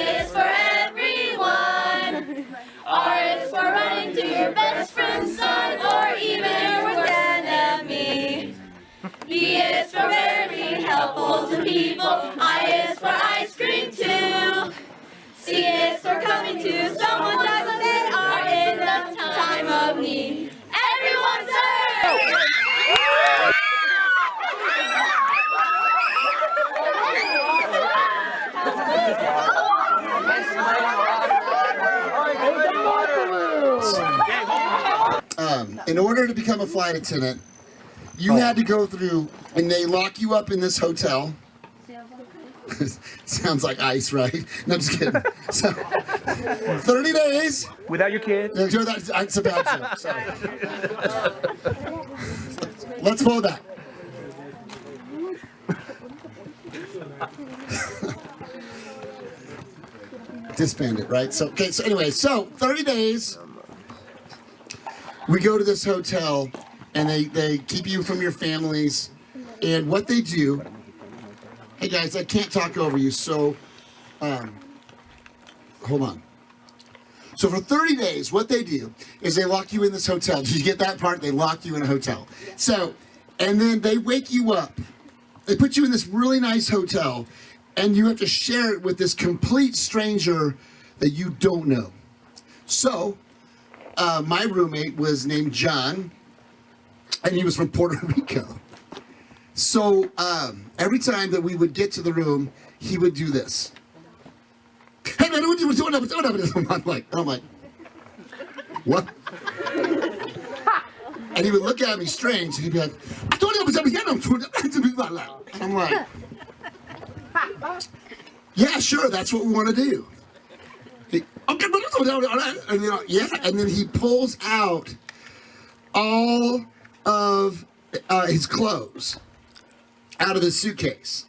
is for everyone. R is for running to your best friend's son or even your worst enemy. B is for very helpful to people. I is for ice cream too. C is for coming to someone's house when they are in the time of need. Everyone serve! In order to become a flight attendant, you had to go through, and they lock you up in this hotel. Sounds like ice, right? No, I'm just kidding. So, 30 days. Without your kids? That's a bad joke. Sorry. Let's pull it back. Disband it, right? So, okay, so anyway, so 30 days. We go to this hotel, and they keep you from your families. And what they do, hey guys, I can't talk over you, so hold on. So for 30 days, what they do is they lock you in this hotel. Did you get that part? They lock you in a hotel. So, and then they wake you up. They put you in this really nice hotel, and you have to share it with this complete stranger that you don't know. So, my roommate was named John, and he was from Puerto Rico. So every time that we would get to the room, he would do this. Hey man, what are you doing? I'm like, what? And he would look at me strange, and he'd be like, I told you I was up here. And I'm like, yeah, sure, that's what we want to do. Okay, and yeah, and then he pulls out all of his clothes out of the suitcase.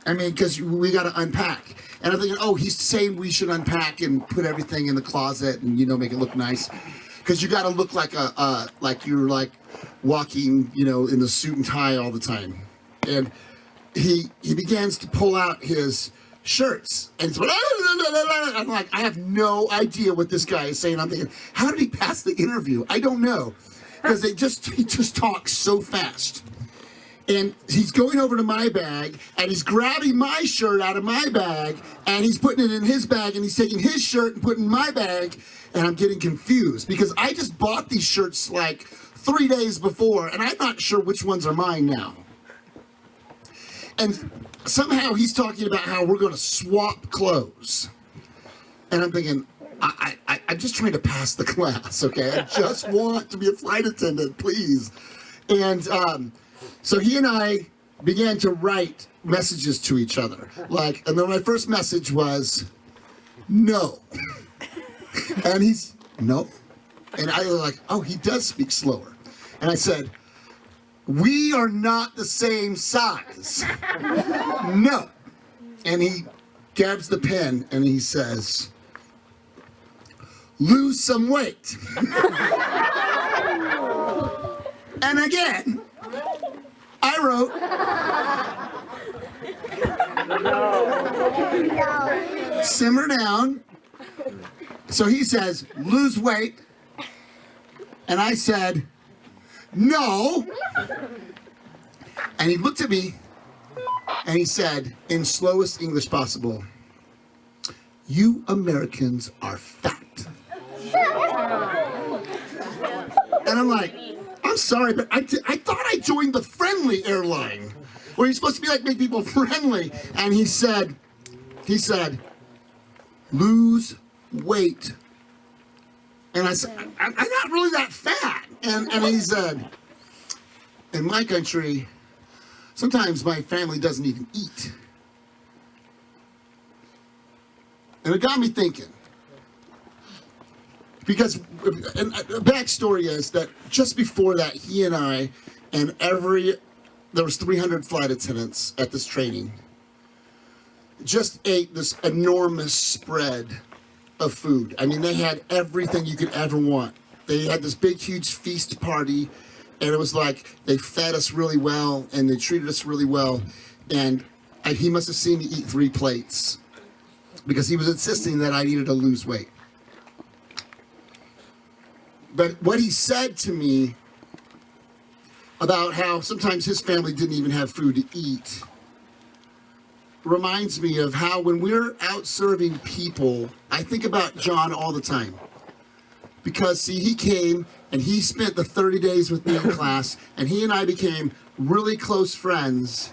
I mean, because we got to unpack. And I'm thinking, oh, he's saying we should unpack and put everything in the closet and, you know, make it look nice. Because you got to look like like you're like walking, you know, in the suit and tie all the time. And he begins to pull out his shirts. And it's like, I'm like, I have no idea what this guy is saying. I'm thinking, how did he pass the interview? I don't know. Because he just talks so fast. And he's going over to my bag, and he's grabbing my shirt out of my bag, and he's putting it in his bag, and he's taking his shirt and putting it in my bag, and I'm getting confused because I just bought these shirts like 3 days before, and I'm not sure which ones are mine now. And somehow he's talking about how we're going to swap clothes. And I'm thinking, I'm just trying to pass the class, okay? I just want to be a flight attendant, please. And so he and I began to write messages to each other. Like, and then my first message was, no. And he's, no. And I was like, oh, he does speak slower. And I said, we are not the same size. No. And he grabs the pen and he says, lose some weight. And again, I wrote, simmer down. So he says, lose weight. And I said, no. And he looked at me and he said, in slowest English possible, you Americans are fat. And I'm like, I'm sorry, but I thought I joined the friendly airline, where you're supposed to be like, make people friendly. And he said, lose weight. And I said, I'm not really that fat. And he said, in my country, sometimes my family doesn't even eat. And it got me thinking. Because, and the backstory is that just before that, he and I, and there was 300 flight attendants at this training, just ate this enormous spread of food. I mean, they had everything you could ever want. They had this big, huge feast party, and it was like they fed us really well, and they treated us really well, and he must have seen me eat 3 plates. because he was insisting that I needed to lose weight. But what he said to me about how sometimes his family didn't even have food to eat reminds me of how when we're out serving people, I think about John all the time. Because, see, he came and he spent the 30 days with me in class, and he and I became really close friends.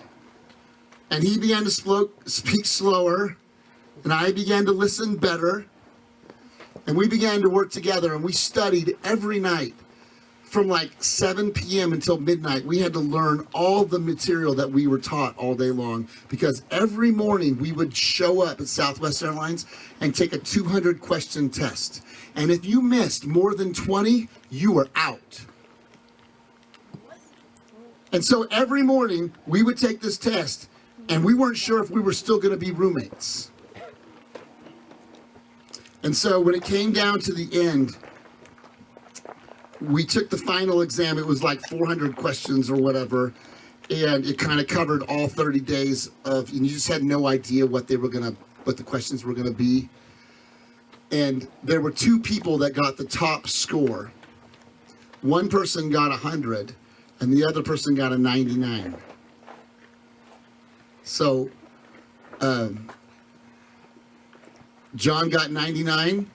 And he began to speak slower, and I began to listen better. And we began to work together, and we studied every night from like 7 p.m. until midnight. We had to learn all the material that we were taught all day long, because every morning we would show up at Southwest Airlines and take a 200-question test. And if you missed more than 20, you were out. And so every morning we would take this test, and we weren't sure if we were still going to be roommates. And so when it came down to the end, we took the final exam. It was like 400 questions or whatever, and it kind of covered all 30 days of, and you just had no idea what the questions were gonna be. And there were two people that got the top score. One person got 100, and the other person got a 99. So John got 99.